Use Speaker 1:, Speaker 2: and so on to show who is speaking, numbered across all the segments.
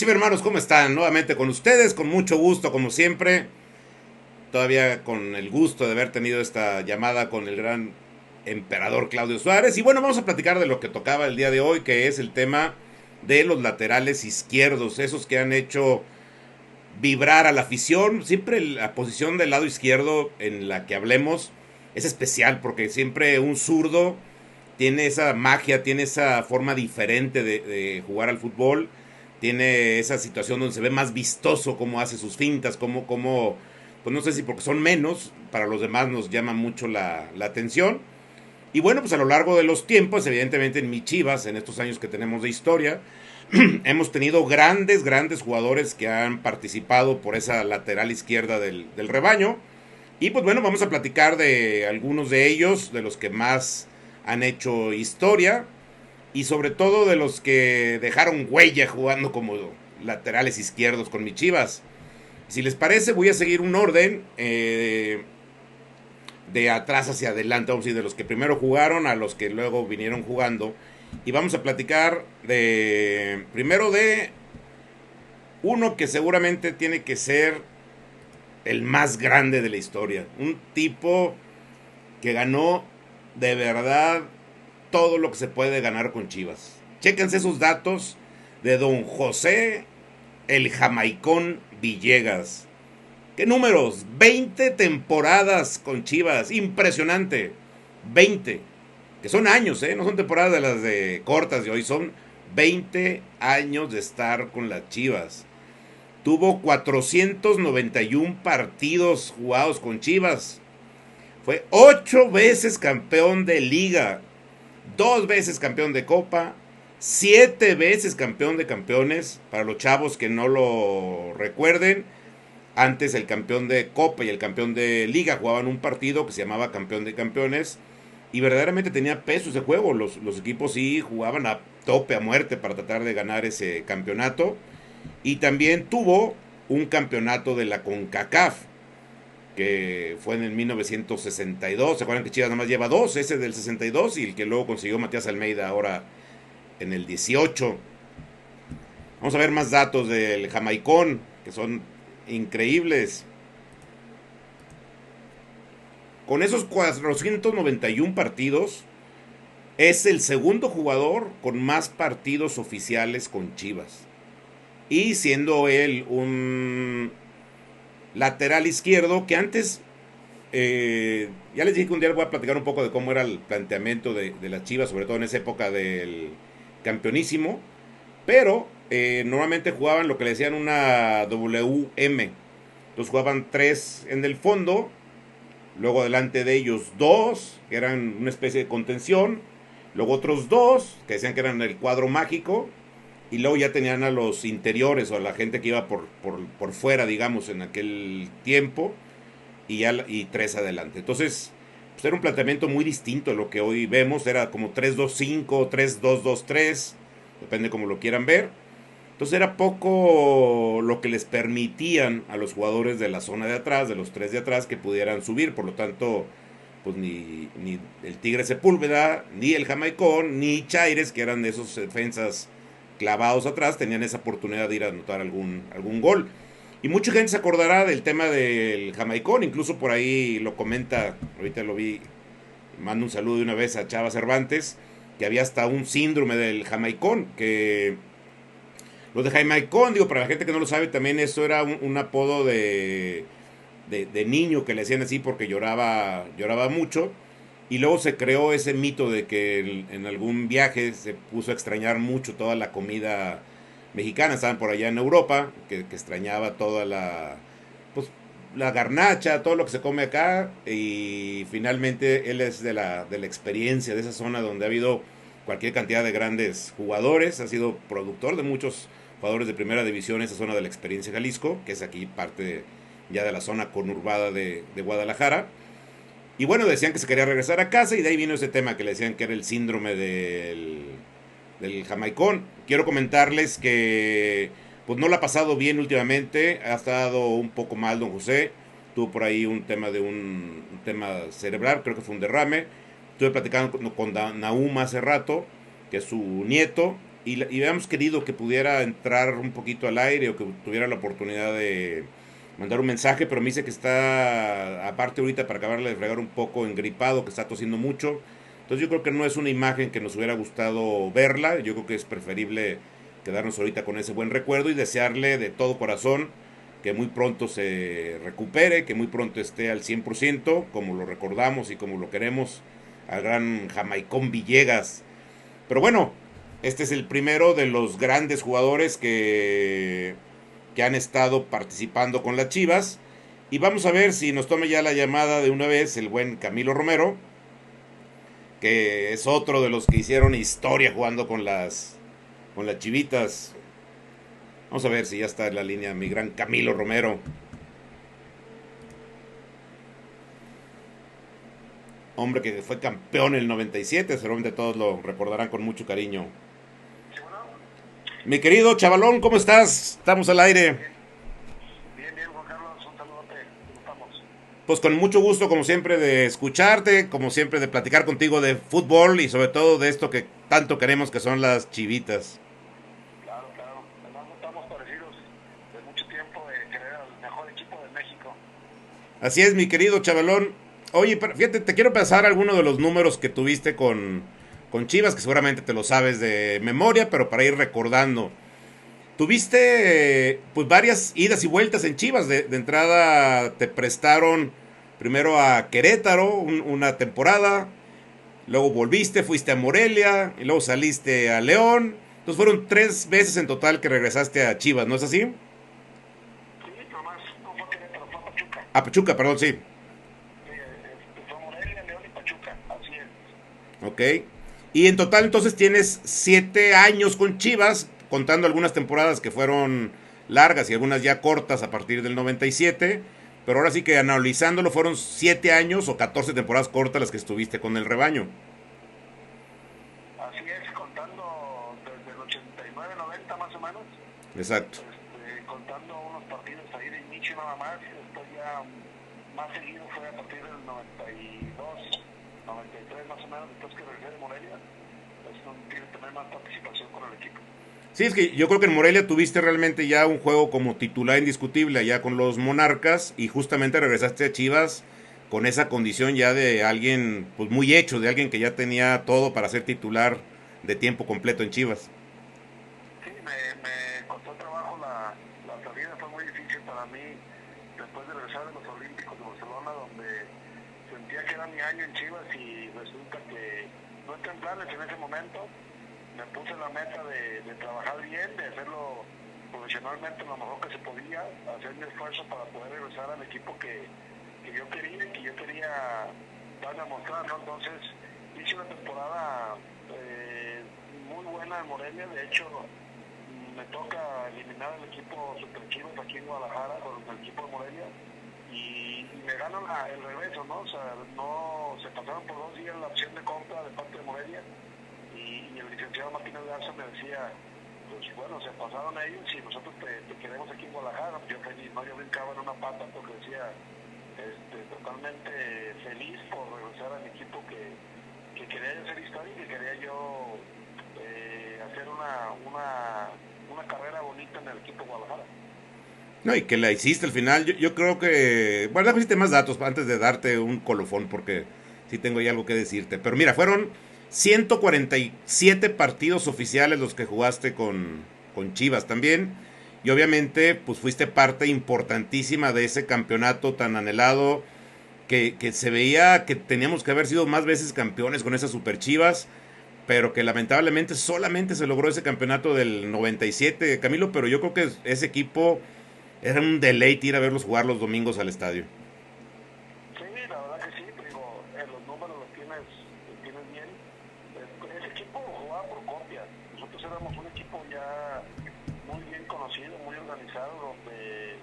Speaker 1: tal, hermanos? ¿Cómo están? Nuevamente con ustedes, con mucho gusto, como siempre. Todavía con el gusto de haber tenido esta llamada con el gran emperador Claudio Suárez. Y bueno, vamos a platicar de lo que tocaba el día de hoy, que es el tema de los laterales izquierdos, esos que han hecho vibrar a la afición. Siempre la posición del lado izquierdo en la que hablemos es especial, porque siempre un zurdo tiene esa magia, tiene esa forma diferente de jugar al fútbol, tiene esa situación donde se ve más vistoso cómo hace sus fintas, pues no sé si porque son menos, para los demás nos llama mucho la atención. Y bueno, pues a lo largo de los tiempos, evidentemente en mi Chivas, en estos años que tenemos de historia, hemos tenido grandes jugadores que han participado por esa lateral izquierda del rebaño. Y pues bueno, vamos a platicar de algunos de ellos, de los que más han hecho historia y sobre todo de los que dejaron huella jugando como laterales izquierdos con mi Chivas. Si les parece, voy a seguir un orden de atrás hacia adelante, vamos a decir, de los que primero jugaron a los que luego vinieron jugando. Y vamos a platicar de primero de uno que seguramente tiene que ser el más grande de la historia. Un tipo que ganó de verdad todo lo que se puede ganar con Chivas. Chéquense esos datos de don José el Jamaicón Villegas. ¿Qué números? 20 temporadas con Chivas. Impresionante. 20. Que son años, ¿eh? No son temporadas de las de cortas de hoy. Son 20 años de estar con las Chivas. Tuvo 491 partidos jugados con Chivas. Fue 8 veces campeón de liga, 2 veces campeón de copa, 7 veces campeón de campeones. Para los chavos que no lo recuerden, antes el campeón de copa y el campeón de liga jugaban un partido que se llamaba campeón de campeones. Y verdaderamente tenía peso ese juego. Los equipos sí jugaban a tope, a muerte para tratar de ganar ese campeonato. Y también tuvo un campeonato de la CONCACAF, que fue en el 1962. ¿Se acuerdan que Chivas nada más lleva dos? Ese del 62 y el que luego consiguió Matías Almeida ahora en el 18. Vamos a ver más datos del Jamaicón, que son increíbles. Con esos 491 partidos, es el segundo jugador con más partidos oficiales con Chivas. Y siendo él un lateral izquierdo que antes, ya les dije que un día les voy a platicar un poco de cómo era el planteamiento de las Chivas, sobre todo en esa época del campeonísimo, pero normalmente jugaban lo que le decían una WM. Entonces jugaban tres en el fondo, luego delante de ellos dos, que eran una especie de contención, luego otros dos, que decían que eran el cuadro mágico, y luego ya tenían a los interiores o a la gente que iba por fuera, digamos, en aquel tiempo, y tres adelante. Entonces, pues era un planteamiento muy distinto a lo que hoy vemos. Era como 3-2-5, 3-2-2-3, depende como lo quieran ver. Entonces era poco lo que les permitían a los jugadores de la zona de atrás, de los tres de atrás, que pudieran subir. Por lo tanto, pues ni el Tigre Sepúlveda, ni el Jamaicón, ni Chaires, que eran de esos defensas clavados atrás, tenían esa oportunidad de ir a anotar algún gol. Y mucha gente se acordará del tema del Jamaicón, incluso por ahí lo comenta, ahorita lo vi, mando un saludo de una vez a Chava Cervantes, que había hasta un síndrome del Jamaicón, que los de Jamaicón, digo, para la gente que no lo sabe, también eso era un apodo de niño que le decían así porque lloraba mucho. Y luego se creó ese mito de que en algún viaje se puso a extrañar mucho toda la comida mexicana. Estaban por allá en Europa, que extrañaba toda pues, la garnacha, todo lo que se come acá. Y finalmente él es de la experiencia de esa zona donde ha habido cualquier cantidad de grandes jugadores. Ha sido productor de muchos jugadores de primera división, esa zona de la experiencia Jalisco, que es aquí parte ya de la zona conurbada de Guadalajara. Y bueno, decían que se quería regresar a casa y de ahí vino ese tema que le decían que era el síndrome del Jamaicón. Quiero comentarles que pues no la ha pasado bien últimamente, ha estado un poco mal don José, tuvo por ahí un tema un tema cerebral, creo que fue un derrame. Estuve platicando con Nahum hace rato, que es su nieto, y habíamos querido que pudiera entrar un poquito al aire o que tuviera la oportunidad de mandar un mensaje, pero me dice que está, aparte ahorita para acabarle de fregar un poco, engripado, que está tosiendo mucho. Entonces yo creo que no es una imagen que nos hubiera gustado verla, yo creo que es preferible quedarnos ahorita con ese buen recuerdo y desearle de todo corazón que muy pronto se recupere, que muy pronto esté al 100%, como lo recordamos y como lo queremos, al gran Jamaicón Villegas. Pero bueno, este es el primero de los grandes jugadores que han estado participando con las Chivas. Y vamos a ver si nos toma ya la llamada de una vez el buen Camilo Romero, que es otro de los que hicieron historia jugando con las Chivitas. Vamos a ver si ya está en la línea mi gran Camilo Romero. Hombre que fue campeón en el 97, seguramente todos lo recordarán con mucho cariño. Mi querido chavalón, ¿cómo estás? Estamos al aire.
Speaker 2: Bien, bien, Juan Carlos, un saludote. ¿Cómo estamos?
Speaker 1: Pues con mucho gusto, como siempre, de escucharte, como siempre, de platicar contigo de fútbol y sobre todo de esto que tanto queremos que son las chivitas.
Speaker 2: Claro, claro. Además, no estamos parecidos de mucho tiempo de querer al mejor equipo de México.
Speaker 1: Así es, mi querido chavalón. Oye, fíjate, te quiero pasar algunos de los números que tuviste con Chivas, que seguramente te lo sabes de memoria, pero para ir recordando. Tuviste pues varias idas y vueltas en Chivas. De entrada te prestaron primero a Querétaro una temporada, luego volviste, fuiste a Morelia y luego saliste a León. Entonces fueron 3 veces en total que regresaste a Chivas, ¿no es así?
Speaker 2: Sí, nomás no fue Querétaro, fue Pachuca.
Speaker 1: A Pachuca, perdón, sí.
Speaker 2: Sí, fue Morelia, León y Pachuca, así es.
Speaker 1: Ok. Y en total entonces tienes 7 años con Chivas, contando algunas temporadas que fueron largas y algunas ya cortas a partir del 97. Pero ahora sí que analizándolo fueron 7 años o 14 temporadas cortas las que estuviste con el rebaño.
Speaker 2: Así es, contando desde el 89-90 más o menos,
Speaker 1: Exacto.
Speaker 2: contando unos partidos ahí de inicio nada más, esto ya más seguido fue a partir del 92, 93 más o menos, después que regresé de Morelia, es donde tiene que tener más participación con el equipo.
Speaker 1: Sí, es que yo creo que en Morelia tuviste realmente ya un juego como titular indiscutible allá con los Monarcas y justamente regresaste a Chivas con esa condición ya de alguien pues muy hecho, de alguien que ya tenía todo para ser titular de tiempo completo en Chivas.
Speaker 2: Sí, me costó trabajo la salida, fue muy difícil para mí después de regresar de los Olímpicos de Barcelona, donde sentía que era mi año en Chivas y resulta que no está en planes en ese momento. Me puse la meta de trabajar bien, de hacerlo profesionalmente lo mejor que se podía, hacer mi esfuerzo para poder regresar al equipo que yo quería y que yo quería darle a mostrar, ¿no? Entonces hice una temporada muy buena en Morelia, de hecho me toca eliminar el equipo Super Chivas aquí en Guadalajara con el equipo de Morelia y me ganan el regreso, ¿no? O sea, no se pasaron por 2 días la opción de compra de parte de Morelia y el licenciado Martínez Garza me decía, pues bueno, se pasaron ellos y nosotros te queremos aquí en Guadalajara. Yo feliz, ¿no? Yo brincaba en una pata porque decía, totalmente feliz por regresar al equipo que quería yo hacer historia y que quería yo hacer una carrera bonita en el equipo Guadalajara.
Speaker 1: No, y que la hiciste al final. Yo creo que. Bueno, déjame decirte más datos antes de darte un colofón, porque sí tengo ya algo que decirte. Pero mira, fueron 147 partidos oficiales los que jugaste con Chivas también. Y obviamente, pues fuiste parte importantísima de ese campeonato tan anhelado que se veía que teníamos que haber sido más veces campeones con esas super Chivas, pero que lamentablemente solamente se logró ese campeonato del 97, Camilo, pero yo creo que ese equipo era un deleite ir a verlos jugar los domingos al estadio.
Speaker 2: Sí, la verdad que sí, digo, los números los tienes bien. Ese equipo jugaba por copia. Nosotros éramos un equipo ya muy bien conocido, muy organizado, donde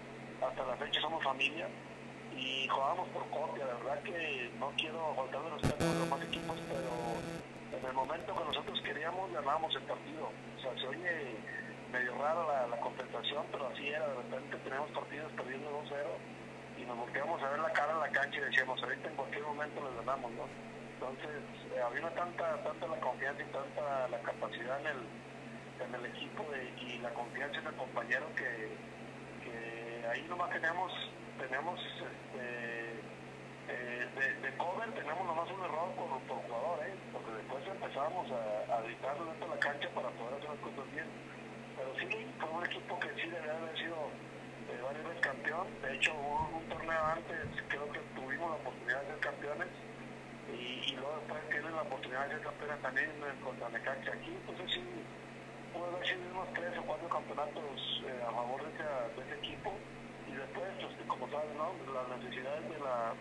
Speaker 2: hasta la fecha somos familia y jugábamos por copia. La verdad que no quiero faltar de respeto a los demás equipos, pero en el momento que nosotros queríamos ganábamos el partido. O sea, se oye medio raro la compensación, pero así era. De repente teníamos partidos perdiendo 2-0 y nos volteamos a ver la cara en la cancha y decíamos, ahorita en cualquier momento les ganamos, ¿no? Entonces, había tanta la confianza y tanta la capacidad en el equipo y la confianza en el compañero que ahí nomás tenemos de cover tenemos nomás un error por jugador, porque después empezamos a gritar dentro de la cancha para poder hacer las cosas bien. Pero sí, fue un equipo que sí debe haber sido varias veces campeón. De hecho, un torneo antes creo que tuvimos la oportunidad de ser campeones y luego después tienen la oportunidad de ser campeones también contra Necaxa aquí. Entonces sí, puede haber sido unos 3 o 4 campeonatos a favor de ese equipo. Y después, pues, como saben, ¿no? Las necesidades de la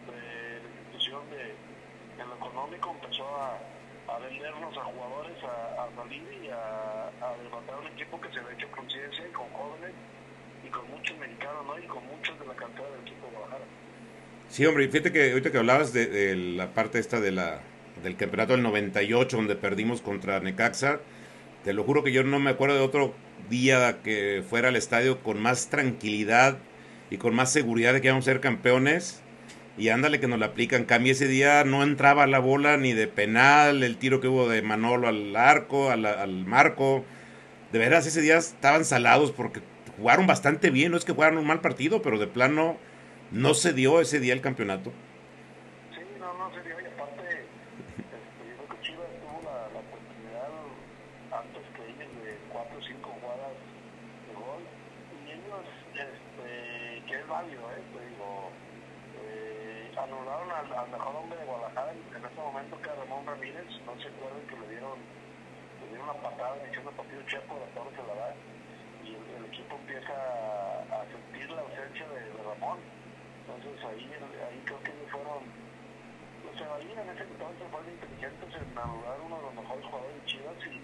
Speaker 2: institución en lo económico empezó a vendernos a jugadores, a salir y a levantar un equipo que se había hecho conciencia y con jóvenes y con muchos mexicanos, ¿no? Y con muchos de la cantera del equipo de Guadalajara.
Speaker 1: Sí, hombre, fíjate que ahorita que hablabas de la parte esta del campeonato del 98 donde perdimos contra Necaxa, te lo juro que yo no me acuerdo de otro día que fuera al estadio con más tranquilidad y con más seguridad de que íbamos a ser campeones. Y ándale que nos la aplican. Cambio ese día, no entraba la bola ni de penal, el tiro que hubo de Manolo al arco, al marco. De veras, ese día estaban salados porque jugaron bastante bien. No es que jugaran un mal partido, pero de plano no se dio ese día el campeonato.
Speaker 2: Sí, no se dio y aparte, yo creo que Chivas tuvo la oportunidad antes que ellos de 4 o 5 jugadas de gol y ellos, que es válido, te digo, anularon al mejor hombre de Guadalajara en ese momento que era Ramón Ramírez. No se acuerdan que le dieron una patada diciendo partido Chepo, la torre se la da y el equipo empieza a sentir la ausencia de Ramón. Entonces ahí creo que ellos fueron, los Evalía en ese entonces fueron inteligentes en anular uno de los mejores jugadores de Chivas y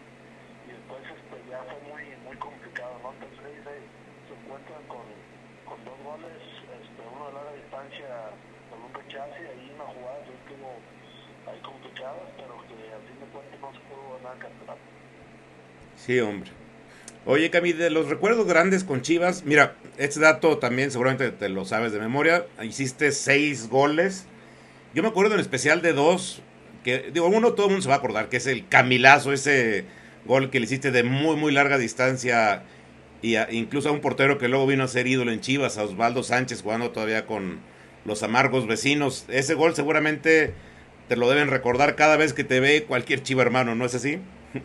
Speaker 2: después ya fue muy complicado, ¿no? Entonces ellos se encuentran con 2 goles, uno de larga distancia con un rechace y ahí una jugada que estuvo ahí complicada, pero que al fin de cuentas no se pudo ganar el campeonato.
Speaker 1: Sí, hombre. Oye, Cami, de los recuerdos grandes con Chivas, mira, este dato también seguramente te lo sabes de memoria. Hiciste 6 goles. Yo me acuerdo en especial de dos, que digo, uno todo el mundo se va a acordar, que es el Camilazo, ese gol que le hiciste de muy larga distancia y incluso a un portero que luego vino a ser ídolo en Chivas, a Osvaldo Sánchez, jugando todavía con los amargos vecinos. Ese gol seguramente te lo deben recordar cada vez que te ve cualquier Chiva hermano, ¿no es así?
Speaker 2: Sí,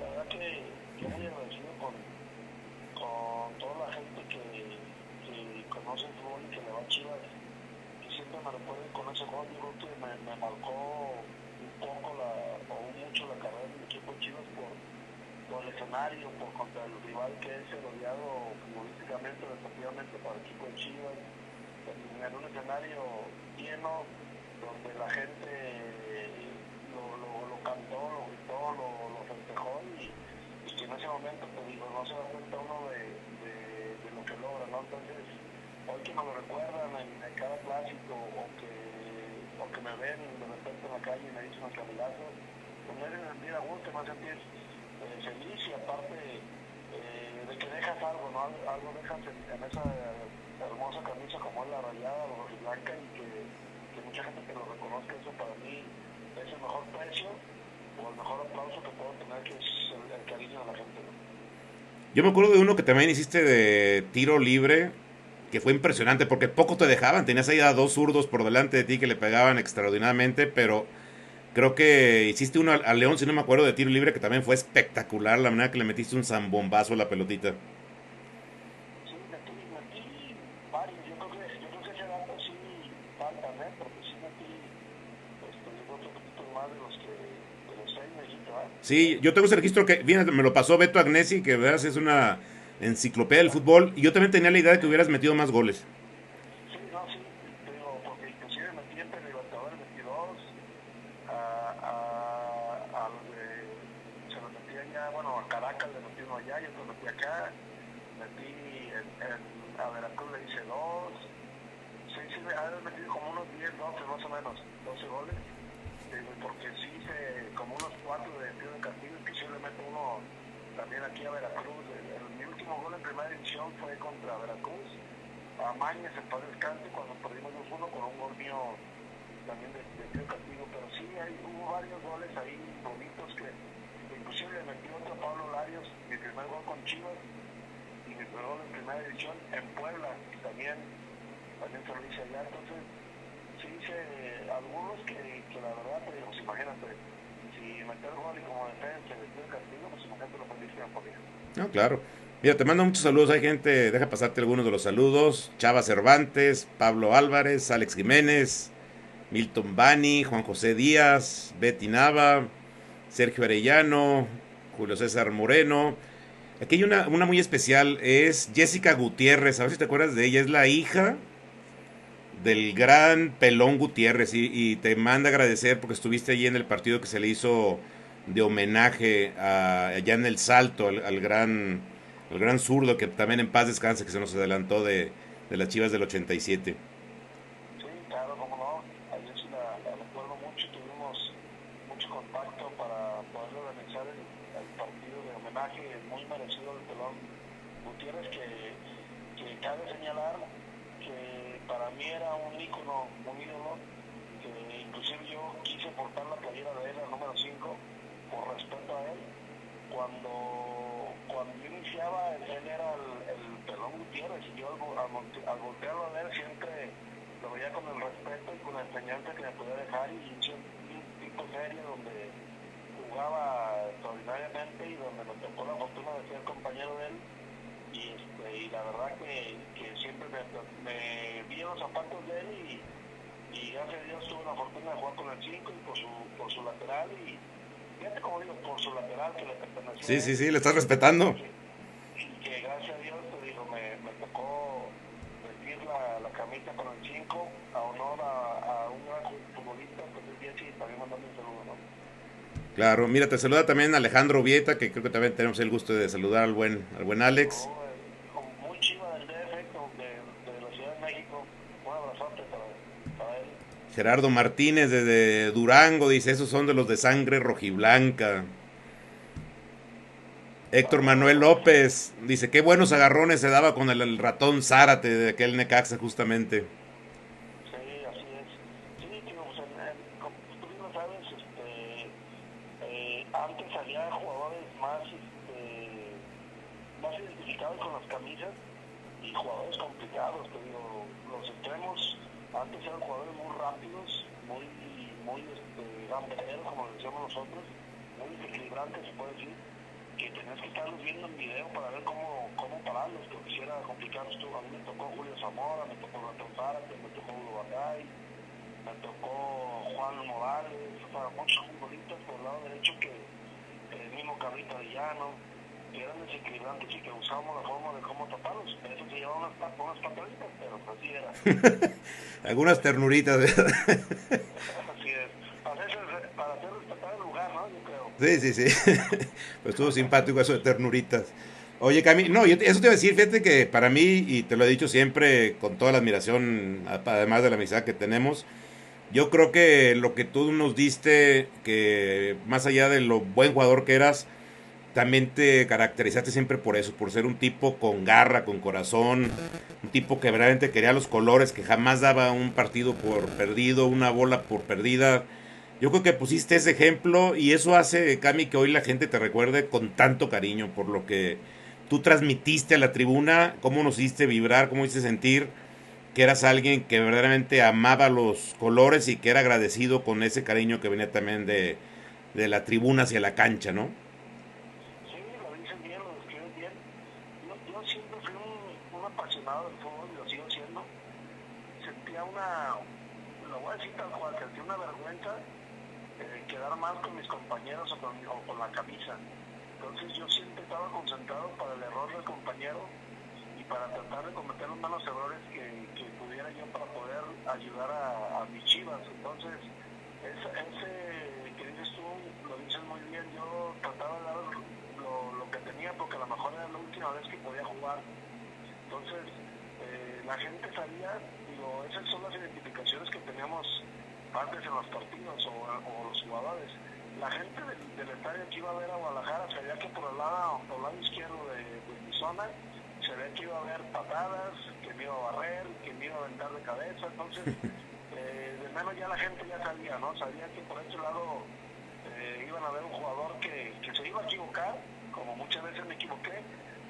Speaker 2: la verdad que yo muy agradecido con toda la gente que conoce el fútbol y que le va a Chivas, que siempre me recuerden con ese gol. Yo creo que me marcó un poco o mucho la carrera del equipo de Chivas por el escenario, por contra el rival que es el odiado futbolísticamente, deportivamente para el equipo de Chivas, en un escenario lleno donde la gente lo cantó, lo gritó, lo festejó y que en ese momento, pues digo, no se da cuenta uno de lo que logra, ¿no? Entonces, hoy que me lo recuerdan en cada clásico o que me ven de repente en la calle y me dicen el Camilazo, pues me hacen sentir a gusto, me hacen sentir feliz y aparte de que dejas algo, ¿no? Algo dejas en esa hermosa camisa como es la rayada o la blanca y que mucha gente que lo reconozca. Eso para mí es el mejor precio o el mejor aplauso que puedo tener, que es el cariño de la gente, ¿no?
Speaker 1: Yo me acuerdo de uno que también hiciste de tiro libre, que fue impresionante porque poco te dejaban. Tenías ahí a 2 zurdos por delante de ti que le pegaban extraordinariamente, pero creo que hiciste uno al León, si no me acuerdo, de tiro libre, que también fue espectacular la manera que le metiste un zambombazo a la pelotita.
Speaker 2: Sí, metí varios. Yo creo que ese dato sí falta, ¿eh? Porque sí metí, yo creo que un poquito más de los 6 mexicanos, ¿eh?
Speaker 1: Sí, yo tengo ese registro que viene, me lo pasó Beto Agnesi, que veas es una enciclopedia del fútbol, y yo también tenía la idea de que hubieras metido más goles.
Speaker 2: Sí, no, sí, digo, porque inclusive metí entre Libertadores 22, los se los metí allá, bueno, a Caracas le metí uno allá, yo lo metí acá, metí a Veracruz le hice 2, sí, me había metido como unos 10, 12 más o menos, 12 goles, porque sí hice como unos 4 de tiro de castigo, inclusive le meto uno también aquí a Veracruz. Mi último gol en primera división fue contra Veracruz, a Mañez en paz descanse, cuando perdimos 2-1 con un gol mío también de tiro castigo, pero sí hubo varios goles ahí bonitos que inclusive le metí otro a Pablo Larios, mi primer gol con Chivas, y mi primer gol en primera división en Puebla, y también se lo hice allá. Entonces sí hice algunos que la verdad, pues imagínate, si meter gol y como defensa y meter castigo, pues imagínate lo feliz que me ponía.
Speaker 1: No, claro. Mira, te mando muchos saludos. Hay gente, deja pasarte algunos de los saludos. Chava Cervantes, Pablo Álvarez, Alex Jiménez, Milton Bani, Juan José Díaz, Betty Nava, Sergio Arellano, Julio César Moreno. Aquí hay una muy especial, es Jessica Gutiérrez. A ver si te acuerdas de ella. Es la hija del gran Pelón Gutiérrez y te manda agradecer porque estuviste allí en el partido que se le hizo de homenaje allá en el Salto al gran zurdo que también en paz descanse, que se nos adelantó de las Chivas del 87.
Speaker 2: Sí, claro, como no, ayer sí la recuerdo mucho, tuvimos mucho contacto para poder organizar el partido de homenaje muy merecido del Pelón Gutiérrez, que cabe señalar que para mí era un ícono, un ídolo, que inclusive yo quise portar la playera de él, el número 5 por respeto a él. Cuando yo iniciaba, él era el Pelón Gutiérrez, y yo al voltearlo a ver siempre lo veía con el respeto y con la enseñanza que me podía dejar, y hice un tipo serio donde jugaba extraordinariamente y donde me tocó la fortuna de ser compañero de él. Y la verdad que siempre me vi en los zapatos de él, y gracias a Dios tuve la fortuna de jugar con el 5 y por su lateral, y fíjate como digo, por su lateral que le pertenecía
Speaker 1: Sí,
Speaker 2: a él,
Speaker 1: sí, sí, le estás respetando.
Speaker 2: que gracias a Dios te digo, me tocó vestir la camisa con el 5 a honor a un gran futbolista, pues el Jesse, también mandando un saludo, ¿no?
Speaker 1: Claro, mira, te saluda también Alejandro Vieta, que creo que también tenemos el gusto de saludar al buen Alex.
Speaker 2: No, muy chiva del DF, de la Ciudad de México, un abrazote para él.
Speaker 1: Gerardo Martínez desde Durango dice, esos son de los de sangre rojiblanca. Héctor
Speaker 2: Claro,
Speaker 1: Manuel López dice, qué buenos agarrones se daba con el ratón Zárate de aquel Necaxa justamente.
Speaker 2: sí, así es. Sí, tío, pues como tú bien lo sabes, antes había jugadores más identificados con las camisas y jugadores complicados, te digo, los extremos antes eran jugadores muy rápidos, muy gambeteros, como le decíamos nosotros, muy desequilibrantes, se puede decir, que tenías que estarlos viendo en video para ver cómo pararlos, porque si era complicado. A mí me tocó Julio Zamora, me tocó Ratón Zárate, me tocó Hugo Bagay, me tocó Juan Morales, o sea, muchos futbolistas por el lado derecho que el mismo Carlito Villano, que eran desequilibrantes y que usábamos la forma de cómo taparlos. Eso se llevaba unas pataditas, pero pues así era.
Speaker 1: Algunas ternuritas, ¿verdad?
Speaker 2: Así es. Para hacer respetar el lugar, ¿no? Yo creo.
Speaker 1: Sí, sí, sí. Pues estuvo simpático eso de ternuritas. Oye, Cami, no, eso te iba a decir, fíjate que para mí, y te lo he dicho siempre con toda la admiración, además de la amistad que tenemos, yo creo que lo que tú nos diste, que más allá de lo buen jugador que eras, también te caracterizaste siempre por eso, por ser un tipo con garra, con corazón, un tipo que verdaderamente quería los colores, que jamás daba un partido por perdido, una bola por perdida. Yo creo que pusiste ese ejemplo y eso hace, Cami, que hoy la gente te recuerde con tanto cariño por lo que tú transmitiste a la tribuna, cómo nos hiciste vibrar, cómo hiciste sentir que eras alguien que verdaderamente amaba los colores y que era agradecido con ese cariño que venía también de la tribuna hacia la cancha, ¿no?
Speaker 2: Sí, lo dices bien, lo describes bien. Yo siempre fui un apasionado del fútbol y lo sigo siendo. Sentía lo voy a decir tal cual, sentía una vergüenza quedar mal con mis compañeros o con la camisa. Entonces yo siempre estaba concentrado para el error del compañero y para tratar de cometer los malos errores que pudiera yo para poder ayudar a mis Chivas. Entonces, ese que dices tú, lo dices muy bien, yo trataba de dar lo que tenía porque a lo mejor era la última vez que podía jugar. Entonces, la gente sabía, digo, esas son las identificaciones que teníamos antes en los partidos o los jugadores. La gente del estadio que iba a ver a Guadalajara sabía que por el lado izquierdo de mi zona se ve que iba a haber patadas, que me iba a barrer, que me iba a aventar de cabeza. Entonces, de menos ya la gente ya sabía, ¿no? Sabía que por ese lado iban a ver un jugador que se iba a equivocar, como muchas veces me equivoqué,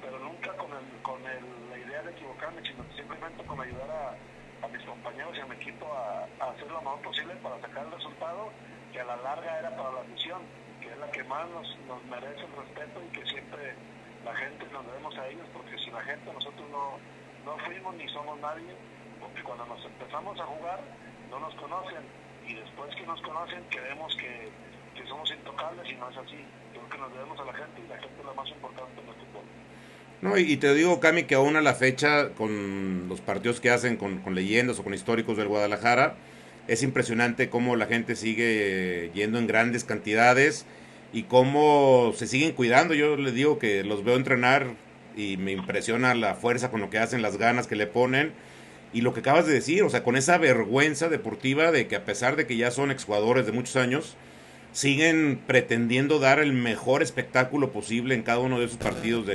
Speaker 2: pero nunca la idea de equivocarme, sino simplemente con ayudar a mis compañeros y a mi equipo a hacer lo mejor posible para sacar el resultado, que a la larga era para la afición, que es la que más nos merece el respeto y que siempre la gente nos debemos a ellos, porque si la gente, nosotros no fuimos ni somos nadie, porque cuando nos empezamos a jugar no nos conocen, y después que nos conocen creemos que somos intocables, y no es así. Creo que nos debemos a la gente, y la gente es la más importante en el fútbol.
Speaker 1: No, y te digo, Cami, que aún a la fecha, con los partidos que hacen con leyendas o con históricos del Guadalajara, es impresionante cómo la gente sigue yendo en grandes cantidades y cómo se siguen cuidando. Yo les digo que los veo entrenar y me impresiona la fuerza con lo que hacen, las ganas que le ponen y lo que acabas de decir, o sea, con esa vergüenza deportiva de que a pesar de que ya son exjugadores de muchos años, siguen pretendiendo dar el mejor espectáculo posible en cada uno de esos partidos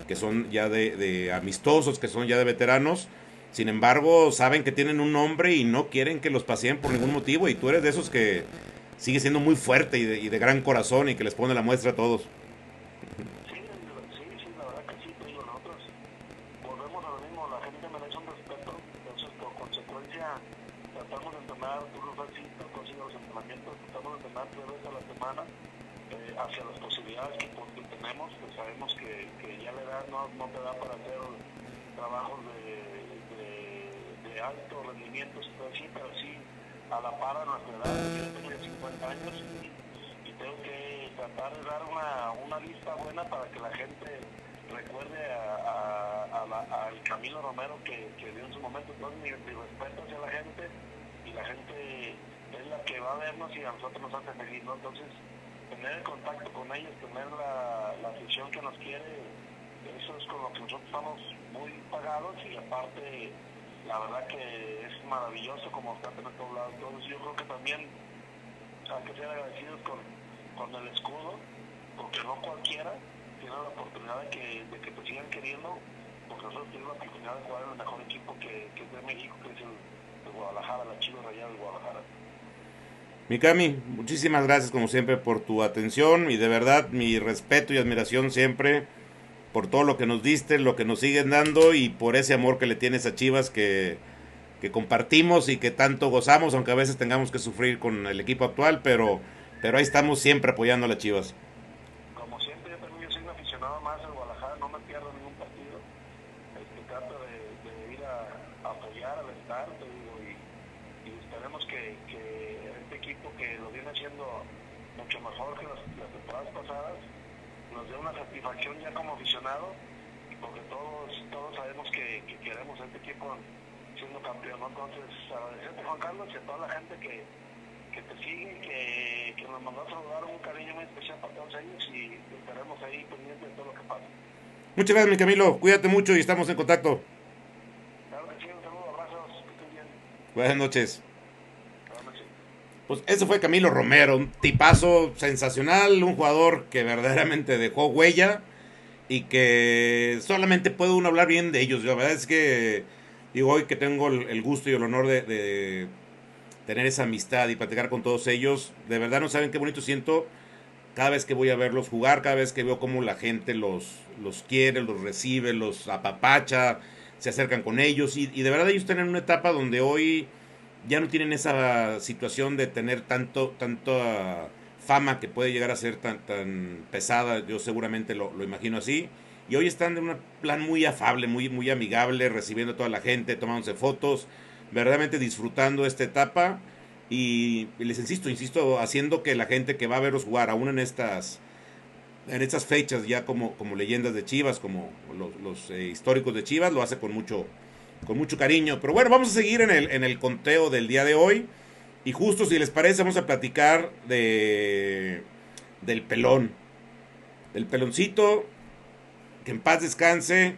Speaker 1: que son ya de amistosos, que son ya de veteranos. Sin embargo, saben que tienen un nombre y no quieren que los paseen por ningún motivo. Y tú eres de esos que sigue siendo muy fuerte y de gran corazón y que les pone la muestra a todos.
Speaker 2: Sí, sí, la verdad que sí, te digo, nosotros volvemos a lo mismo, la gente merece un respeto, entonces por consecuencia tratamos de entrenar, tú lo has visto, consigo los entrenamientos, tratamos de entrenar 3 veces a la semana, hacia las posibilidades que tenemos, pues sabemos que ya la edad no te da para hacer trabajos de alto rendimiento, se puede decir, pero sí a la par de nuestra edad. Yo tengo ya 50 años y tengo que tratar de dar una lista buena para que la gente recuerde al Camilo Romero que dio en su momento. Entonces mi respeto hacia la gente, y la gente es la que va a vernos y a nosotros nos hace feliz, ¿no? Entonces tener el contacto con ellos, tener la afición que nos quiere, eso es con lo que nosotros estamos muy pagados, y aparte la verdad que es maravilloso como están en todos lados. Entonces yo creo que también hay que ser agradecidos con el escudo, porque no cualquiera tiene la oportunidad de que te sigan queriendo, porque nosotros tenemos la oportunidad de jugar en el mejor equipo que es de México, que es el Guadalajara, la Chivas Rayadas del Guadalajara.
Speaker 1: Mikami, muchísimas gracias como siempre por tu atención y de verdad mi respeto y admiración siempre por todo lo que nos diste, lo que nos siguen dando y por ese amor que le tienes a Chivas que compartimos y que tanto gozamos, aunque a veces tengamos que sufrir con el equipo actual, pero ahí estamos siempre apoyando a las Chivas.
Speaker 2: Como siempre, yo soy un aficionado más al Guadalajara, no me pierdo ningún partido. Trato de ir a apoyar al estar, te digo, y esperemos que este equipo, que lo viene haciendo mucho mejor que las temporadas pasadas, nos dé una satisfacción ya como aficionado, porque todos sabemos que queremos a este equipo siendo campeón, ¿no? Entonces, agradecerte, Juan Carlos, y a toda la gente que te sigue, que nos mandó a saludar, un cariño muy especial para todos ellos, y estaremos ahí pendientes de todo lo que pasa.
Speaker 1: Muchas gracias, mi Camilo. Cuídate mucho y estamos en contacto.
Speaker 2: Claro que sí, un saludo, abrazos, que estén bien.
Speaker 1: Buenas noches.
Speaker 2: Buenas noches.
Speaker 1: Pues ese fue Camilo Romero, un tipazo sensacional, un jugador que verdaderamente dejó huella y que solamente puede uno hablar bien de ellos. La verdad es que digo, hoy que tengo el gusto y el honor de tener esa amistad y platicar con todos ellos, de verdad no saben qué bonito siento cada vez que voy a verlos jugar, cada vez que veo cómo la gente los quiere, los recibe, los apapacha, se acercan con ellos y de verdad ellos están en una etapa donde hoy ya no tienen esa situación de tener tanta fama que puede llegar a ser tan pesada, yo seguramente lo imagino así, y hoy están en un plan muy afable, muy amigable, recibiendo a toda la gente, tomándose fotos, verdaderamente disfrutando esta etapa, y les insisto, haciendo que la gente que va a verlos jugar, aún en estas fechas ya como leyendas de Chivas, como los históricos de Chivas, lo hace con mucho cariño. Pero bueno, vamos a seguir en el conteo del día de hoy. Y justo si les parece, vamos a platicar del pelón. Del peloncito, que en paz descanse.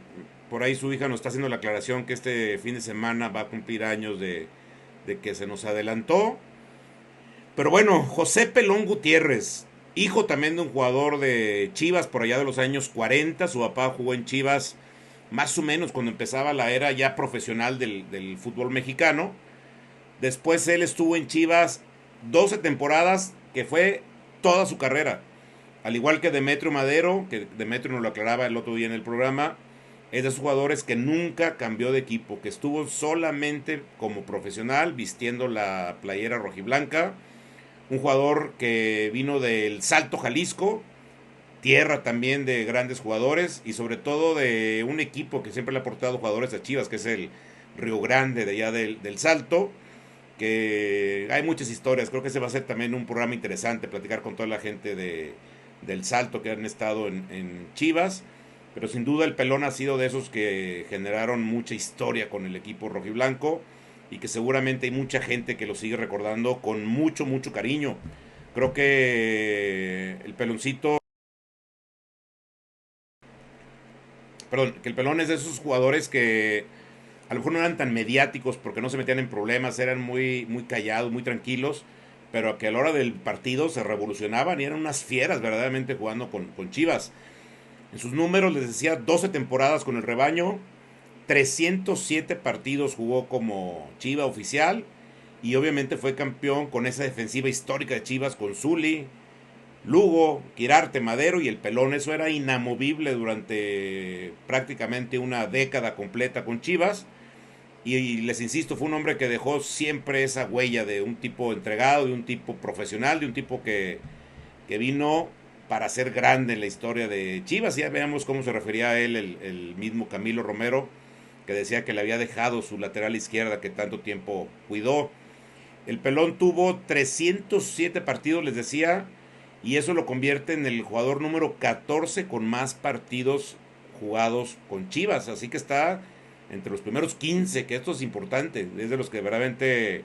Speaker 1: Por ahí su hija nos está haciendo la aclaración que este fin de semana va a cumplir años de que se nos adelantó. Pero bueno, José Pelón Gutiérrez, hijo también de un jugador de Chivas por allá de los años 40. Su papá jugó en Chivas más o menos cuando empezaba la era ya profesional del fútbol mexicano. Después él estuvo en Chivas 12 temporadas, que fue toda su carrera. Al igual que Demetrio Madero, que Demetrio nos lo aclaraba el otro día en el programa, es de esos jugadores que nunca cambió de equipo, que estuvo solamente como profesional vistiendo la playera rojiblanca. Un jugador que vino del Salto Jalisco, tierra también de grandes jugadores y sobre todo de un equipo que siempre le ha aportado jugadores a Chivas, que es el Río Grande de allá del Salto, que hay muchas historias. Creo que ese va a ser también un programa interesante, platicar con toda la gente del Salto que han estado en Chivas. Pero sin duda el Pelón ha sido de esos que generaron mucha historia con el equipo rojiblanco y que seguramente hay mucha gente que lo sigue recordando con mucho, mucho cariño. Creo que el Peloncito, perdón, que el Pelón es de esos jugadores que a lo mejor no eran tan mediáticos porque no se metían en problemas, eran muy, muy callados, muy tranquilos, pero que a la hora del partido se revolucionaban y eran unas fieras verdaderamente jugando con Chivas. En sus números les decía 12 temporadas con el rebaño, 307 partidos jugó como Chiva oficial y obviamente fue campeón con esa defensiva histórica de Chivas con Zuli, Lugo, Quirarte, Madero y el Pelón. Eso era inamovible durante prácticamente una década completa con Chivas. Y les insisto, fue un hombre que dejó siempre esa huella de un tipo entregado, de un tipo profesional, de un tipo que vino para ser grande en la historia de Chivas. Ya veamos cómo se refería a él el mismo Camilo Romero, que decía que le había dejado su lateral izquierda que tanto tiempo cuidó. El Pelón tuvo 307 partidos, les decía, y eso lo convierte en el jugador número 14 con más partidos jugados con Chivas. Así que está entre los primeros 15, que esto es importante. Es de los que verdaderamente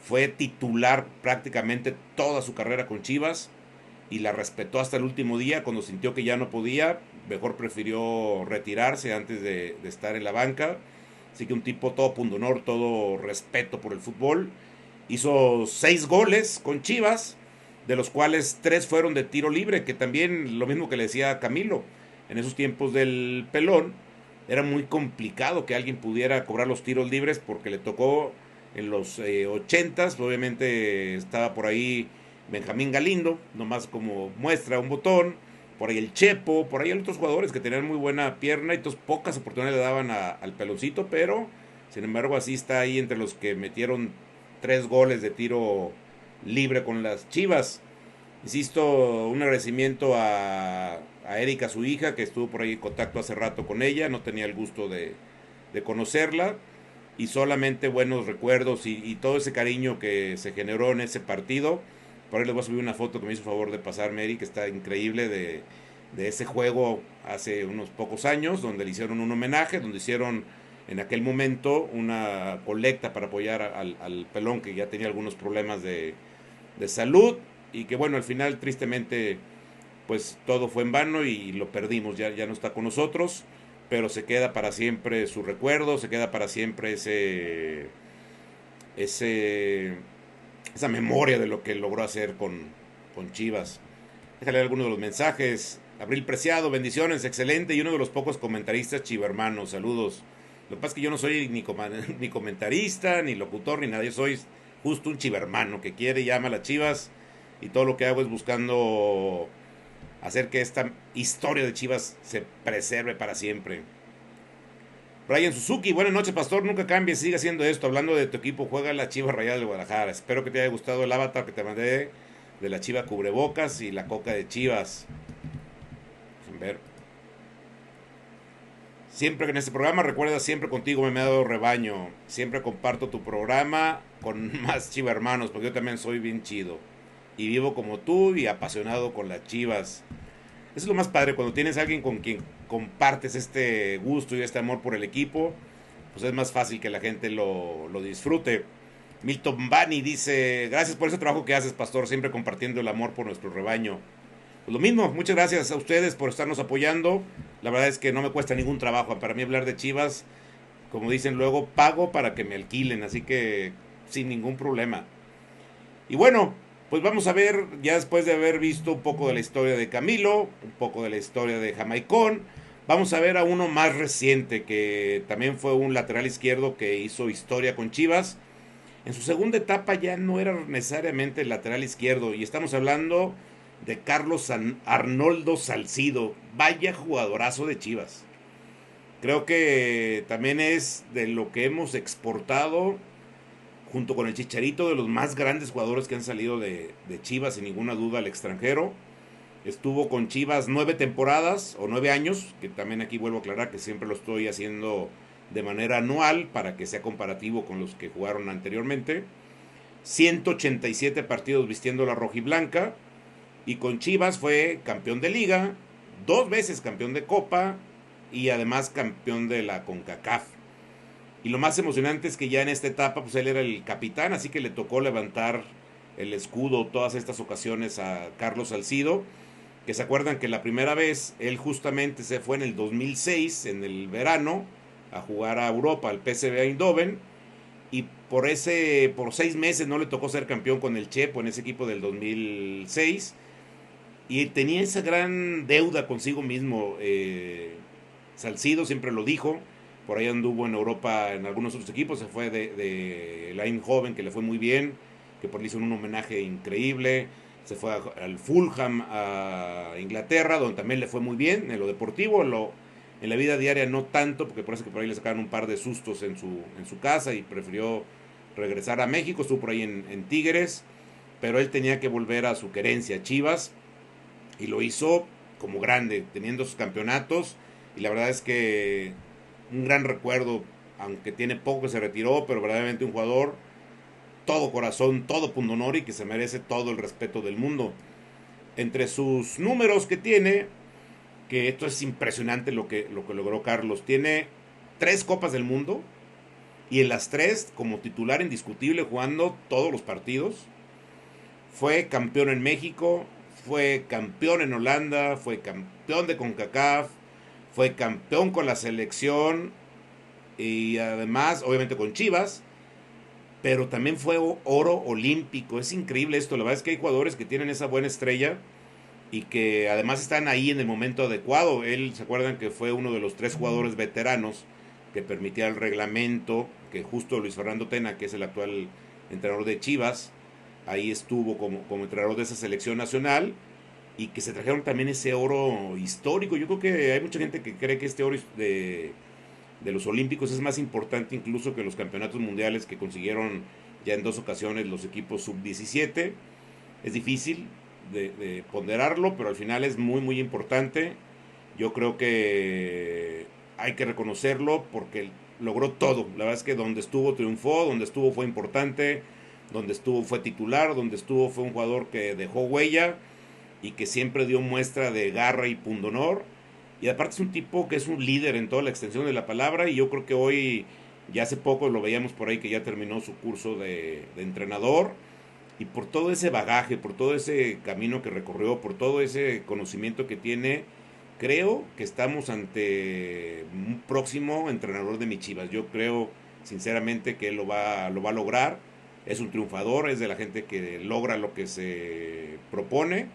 Speaker 1: fue titular prácticamente toda su carrera con Chivas y la respetó hasta el último día. Cuando sintió que ya no podía, mejor prefirió retirarse antes de estar en la banca. Así que un tipo todo pundonor, todo respeto por el fútbol. Hizo 6 goles con Chivas, de los cuales 3 fueron de tiro libre, que también lo mismo que le decía Camilo, en esos tiempos del Pelón, era muy complicado que alguien pudiera cobrar los tiros libres porque le tocó en los 80s, obviamente estaba por ahí Benjamín Galindo, nomás como muestra un botón, por ahí el Chepo, por ahí hay otros jugadores que tenían muy buena pierna y entonces pocas oportunidades le daban al Peloncito, pero sin embargo así está ahí entre los que metieron 3 goles de tiro libre con las Chivas. Insisto, un agradecimiento a Erika, su hija, que estuvo por ahí en contacto hace rato con ella, no tenía el gusto de conocerla, y solamente buenos recuerdos y todo ese cariño que se generó en ese partido. Por ahí les voy a subir una foto que me hizo favor de pasarme Eric, que está increíble, de ese juego hace unos pocos años, donde le hicieron un homenaje, donde hicieron en aquel momento una colecta para apoyar al Pelón, que ya tenía algunos problemas de salud, y que bueno, al final tristemente pues todo fue en vano y lo perdimos, ya no está con nosotros, pero se queda para siempre su recuerdo, se queda para siempre ese esa memoria de lo que logró hacer con Chivas. Déjale algunos de los mensajes. Abril Preciado, bendiciones, excelente, y uno de los pocos comentaristas chivermanos, saludos. Lo que pasa es que yo no soy ni comentarista, ni locutor, ni nada, yo soy justo un chivermano que quiere y ama a las Chivas, y todo lo que hago es buscando hacer que esta historia de Chivas se preserve para siempre. Brian Suzuki, buenas noches, pastor, nunca cambies, sigue haciendo esto, hablando de tu equipo, juega la Chivas Rayadas de Guadalajara. Espero que te haya gustado el avatar que te mandé de la Chiva cubrebocas y la coca de Chivas. A ver. Siempre que en este programa, recuerda, siempre contigo me ha dado rebaño. Siempre comparto tu programa con más Chiva hermanos, porque yo también soy bien chido. Y vivo como tú y apasionado con las Chivas. Eso es lo más padre, cuando tienes a alguien con quien compartes este gusto y este amor por el equipo, pues es más fácil que la gente lo disfrute. Milton Bani dice, gracias por ese trabajo que haces, pastor, siempre compartiendo el amor por nuestro rebaño. Pues lo mismo, muchas gracias a ustedes por estarnos apoyando. La verdad es que no me cuesta ningún trabajo. Para mí hablar de Chivas, como dicen luego, pago para que me alquilen, así que sin ningún problema. Y bueno, pues vamos a ver, ya después de haber visto un poco de la historia de Camilo, un poco de la historia de Jamaicón, vamos a ver a uno más reciente, que también fue un lateral izquierdo que hizo historia con Chivas. En su segunda etapa ya no era necesariamente el lateral izquierdo, y estamos hablando de Carlos Arnoldo Salcido. Vaya jugadorazo de Chivas. Creo que también es de lo que hemos exportado, junto con el Chicharito, de los más grandes jugadores que han salido de Chivas, sin ninguna duda, al extranjero. Estuvo con Chivas 9 temporadas o 9 años, que también aquí vuelvo a aclarar que siempre lo estoy haciendo de manera anual para que sea comparativo con los que jugaron anteriormente. 187 partidos vistiendo la rojiblanca, y con Chivas fue campeón de liga, 2 veces campeón de copa y además campeón de la CONCACAF. Y lo más emocionante es que ya en esta etapa pues él era el capitán, así que le tocó levantar el escudo todas estas ocasiones a Carlos Salcido, que se acuerdan que la primera vez él justamente se fue en el 2006, en el verano, a jugar a Europa, al PSV Eindhoven, y por 6 meses no le tocó ser campeón con el Chepo en ese equipo del 2006, y tenía esa gran deuda consigo mismo. Salcido siempre lo dijo, por ahí anduvo en Europa en algunos otros equipos, se fue de la Eindhoven, que le fue muy bien, que por ahí hizo un homenaje increíble, se fue al Fulham, a Inglaterra, donde también le fue muy bien en lo deportivo, en la vida diaria no tanto, porque parece que por ahí le sacaron un par de sustos en su casa y prefirió regresar a México, estuvo por ahí en Tigres, pero él tenía que volver a su querencia, Chivas, y lo hizo como grande, teniendo sus campeonatos, y la verdad es que un gran recuerdo, aunque tiene poco que se retiró, pero verdaderamente un jugador todo corazón, todo pundonor, y que se merece todo el respeto del mundo. Entre sus números que tiene, que esto es impresionante lo que logró Carlos, tiene 3 Copas del Mundo, y en las 3 como titular indiscutible jugando todos los partidos. Fue campeón en México, fue campeón en Holanda, fue campeón de CONCACAF, fue campeón con la selección y además obviamente con Chivas, pero también fue oro olímpico. Es increíble esto, la verdad es que hay jugadores que tienen esa buena estrella y que además están ahí en el momento adecuado. Él, ¿se acuerdan que fue uno de los 3 jugadores veteranos que permitía el reglamento, que justo Luis Fernando Tena, que es el actual entrenador de Chivas, ahí estuvo como entrenador de esa selección nacional, y que se trajeron también ese oro histórico? Yo creo que hay mucha gente que cree que este oro de los olímpicos es más importante incluso que los campeonatos mundiales que consiguieron ya en 2 ocasiones los equipos sub-17. Es difícil de ponderarlo, pero al final es muy muy importante. Yo creo que hay que reconocerlo porque logró todo. La verdad es que donde estuvo triunfó, donde estuvo fue importante, donde estuvo fue titular, donde estuvo fue un jugador que dejó huella y que siempre dio muestra de garra y pundonor. Y aparte es un tipo que es un líder en toda la extensión de la palabra, y yo creo que hoy, ya hace poco lo veíamos por ahí que ya terminó su curso de entrenador, y por todo ese bagaje, por todo ese camino que recorrió, por todo ese conocimiento que tiene, creo que estamos ante un próximo entrenador de mi Chivas. Yo creo sinceramente que él lo va a lograr. Es un triunfador, es de la gente que logra lo que se propone,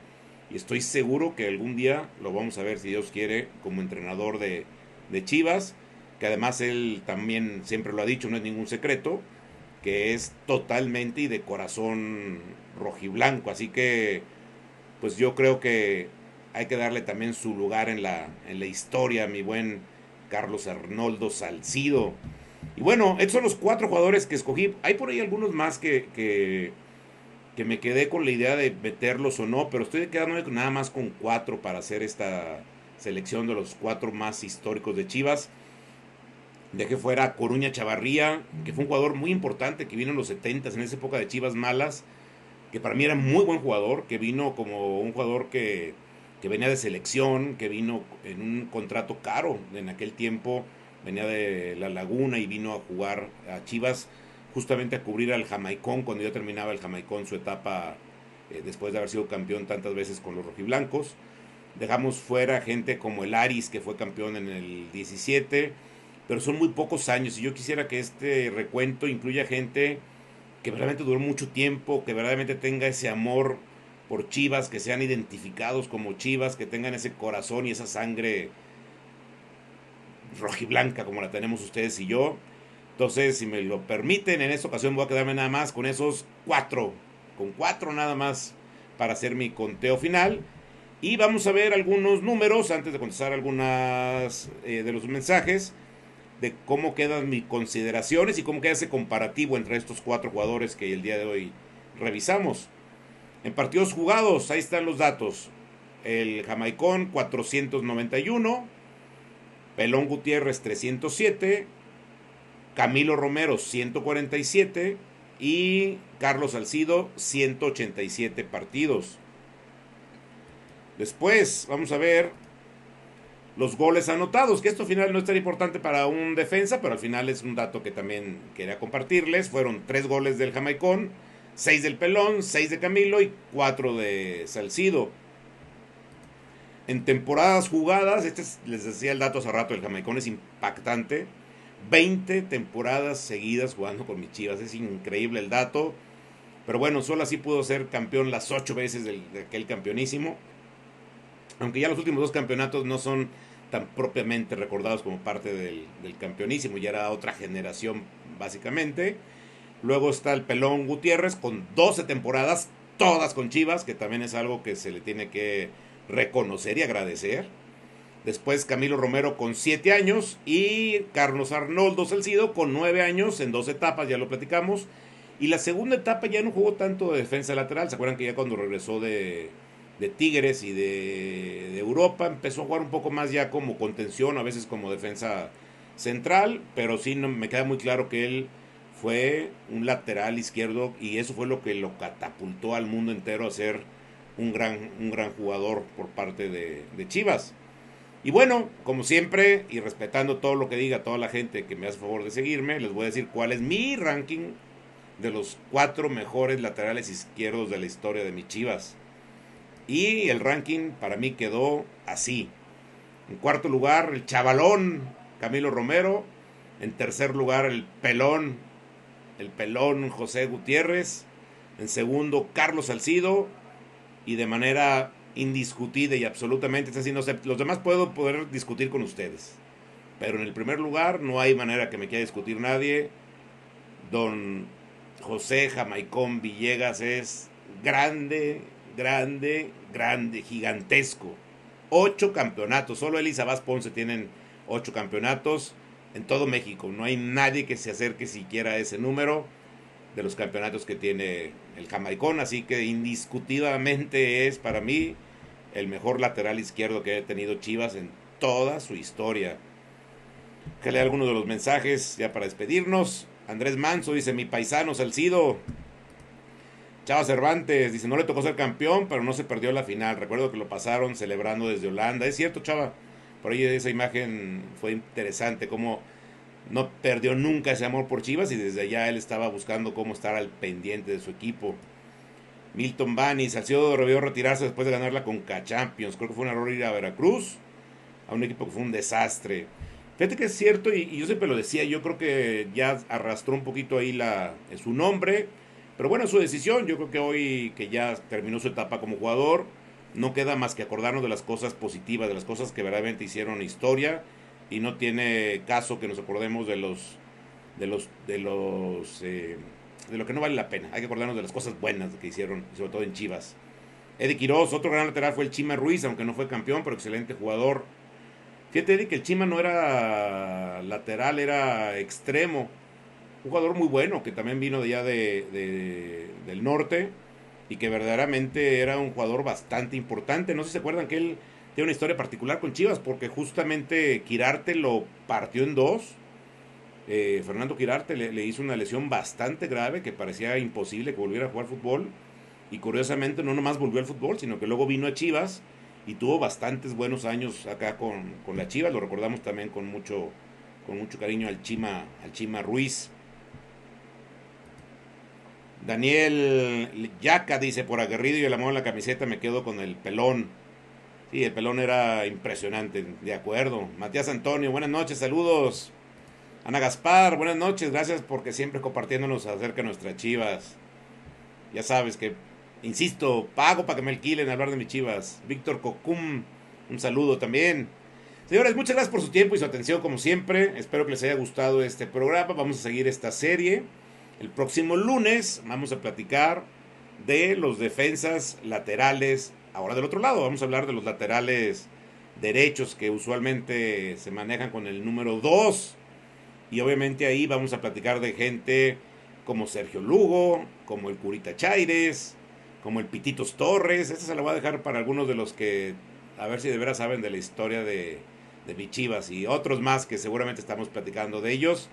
Speaker 1: y estoy seguro que algún día lo vamos a ver, si Dios quiere, como entrenador de Chivas, que además él también siempre lo ha dicho, no es ningún secreto, que es totalmente y de corazón rojiblanco. Así que pues yo creo que hay que darle también su lugar en la historia a mi buen Carlos Arnoldo Salcido. Y bueno, estos son los 4 jugadores que escogí. Hay por ahí algunos más que me quedé con la idea de meterlos o no, pero estoy quedándome nada más con 4 para hacer esta selección de los 4 más históricos de Chivas. Dejé fuera a Coruña Chavarría, que fue un jugador muy importante, que vino en los 70s, en esa época de Chivas malas, que para mí era muy buen jugador, que vino como un jugador que venía de selección, que vino en un contrato caro en aquel tiempo, venía de La Laguna y vino a jugar a Chivas, justamente a cubrir al Jamaicón cuando ya terminaba el Jamaicón su etapa, después de haber sido campeón tantas veces con los rojiblancos. Dejamos fuera gente como el Aris, que fue campeón en el 17, pero son muy pocos años, y yo quisiera que este recuento incluya gente que verdaderamente duró mucho tiempo, que verdaderamente tenga ese amor por Chivas, que sean identificados como Chivas, que tengan ese corazón y esa sangre rojiblanca como la tenemos ustedes y yo. Entonces, si me lo permiten, en esta ocasión voy a quedarme nada más con esos 4, con 4 nada más, para hacer mi conteo final. Y vamos a ver algunos números antes de contestar algunas de los mensajes de cómo quedan mis consideraciones y cómo queda ese comparativo entre estos 4 jugadores que el día de hoy revisamos. En partidos jugados, ahí están los datos. El jamaicón 491, Pelón Gutiérrez 307, Camilo Romero 147 y Carlos Salcido 187 partidos. Después vamos a ver los goles anotados, que esto al final no es tan importante para un defensa, pero al final es un dato que también quería compartirles. Fueron 3 goles del jamaicón, 6 del Pelón, 6 de Camilo y 4 de Salcido. En temporadas jugadas, les decía el dato hace rato, el jamaicón es impactante. 20 temporadas seguidas jugando con mis Chivas, es increíble el dato. Pero bueno, solo así pudo ser campeón las 8 veces de aquel campeonísimo. Aunque ya los últimos 2 campeonatos no son tan propiamente recordados como parte del campeonísimo, ya era otra generación básicamente. Luego está el Pelón Gutiérrez con 12 temporadas, todas con Chivas, que también es algo que se le tiene que reconocer y agradecer. Después Camilo Romero con 7 años y Carlos Arnoldo Salcido con 9 años en 2 etapas, ya lo platicamos. Y la segunda etapa ya no jugó tanto de defensa lateral, ¿se acuerdan que ya cuando regresó de Tigres y de Europa empezó a jugar un poco más ya como contención, a veces como defensa central, pero sí no, me queda muy claro que él fue un lateral izquierdo y eso fue lo que lo catapultó al mundo entero a ser un gran jugador por parte de Chivas. Y bueno, como siempre, y respetando todo lo que diga toda la gente que me hace favor de seguirme, les voy a decir cuál es mi ranking de los 4 mejores laterales izquierdos de la historia de mis Chivas. Y el ranking para mí quedó así. En cuarto lugar, el chavalón Camilo Romero. En tercer lugar, el pelón José Gutiérrez. En segundo, Carlos Salcido. Y de manera indiscutida y absolutamente, es así, no sé, los demás puedo poder discutir con ustedes. Pero en el primer lugar no hay manera que me quiera discutir nadie. Don José Jamaicón Villegas es grande, gigantesco. 8 campeonatos, solo él y Sabás Ponce tienen 8 campeonatos en todo México. No hay nadie que se acerque siquiera a ese número de los campeonatos que tiene el jamaicón, así que indiscutiblemente es para mí el mejor lateral izquierdo que ha tenido Chivas en toda su historia. Que lea algunos de los mensajes ya para despedirnos. Andrés Manso dice: mi paisano Salcido. Chava Cervantes dice: no le tocó ser campeón, pero no se perdió la final. Recuerdo que lo pasaron celebrando desde Holanda. Es cierto, Chava. Por ahí esa imagen fue interesante, como no perdió nunca ese amor por Chivas y desde allá él estaba buscando cómo estar al pendiente de su equipo. Milton Bani: Salcido debió retirarse después de ganar la Conca Champions. Creo que fue un error ir a Veracruz, a un equipo que fue un desastre. Fíjate que es cierto, y yo siempre lo decía, yo creo que ya arrastró un poquito ahí su nombre, pero bueno, su decisión. Yo creo que hoy que ya terminó su etapa como jugador, no queda más que acordarnos de las cosas positivas, de las cosas que verdaderamente hicieron historia, y no tiene caso que nos acordemos de lo que no vale la pena. Hay que acordarnos de las cosas buenas que hicieron, sobre todo en Chivas. Eddie Quiroz, otro gran lateral fue el Chima Ruiz, aunque no fue campeón, pero excelente jugador. Fíjate, Eddie, que el Chima no era lateral, era extremo. Un jugador muy bueno, que también vino de allá del norte, y que verdaderamente era un jugador bastante importante. No sé si se acuerdan que él tiene una historia particular con Chivas, porque justamente Quirarte lo partió en 2. Fernando Quirarte le hizo una lesión bastante grave que parecía imposible que volviera a jugar fútbol, y curiosamente no nomás volvió al fútbol, sino que luego vino a Chivas y tuvo bastantes buenos años acá con la Chivas. Lo recordamos también con mucho cariño al Chima Ruiz. Daniel Yaca dice: por aguerrido y el amor en la camiseta me quedo con el pelón. Sí, el pelón era impresionante, de acuerdo. Matías Antonio: buenas noches, saludos. Ana Gaspar: buenas noches, gracias porque siempre compartiéndonos acerca de nuestras Chivas. Ya sabes que, insisto, pago para que me alquilen a hablar de mis Chivas. Víctor Cocum, un saludo también. Señores, muchas gracias por su tiempo y su atención como siempre. Espero que les haya gustado este programa. Vamos a seguir esta serie. El próximo lunes vamos a platicar de los defensas laterales. Ahora del otro lado, vamos a hablar de los laterales derechos que usualmente se manejan con el número 2. Y obviamente ahí vamos a platicar de gente como Sergio Lugo, como el Curita Chaires, como el Pititos Torres. Esta se la voy a dejar para algunos de los que, a ver si de veras saben de la historia de mi Chivas, y otros más que seguramente estamos platicando de ellos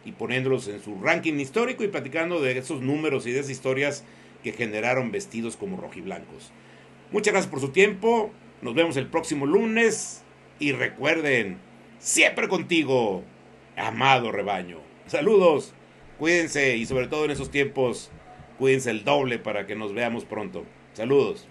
Speaker 1: y poniéndolos en su ranking histórico y platicando de esos números y de esas historias que generaron vestidos como rojiblancos. Muchas gracias por su tiempo. Nos vemos el próximo lunes. Y recuerden, siempre contigo, amado rebaño. Saludos, cuídense y sobre todo en esos tiempos, cuídense el doble para que nos veamos pronto. Saludos.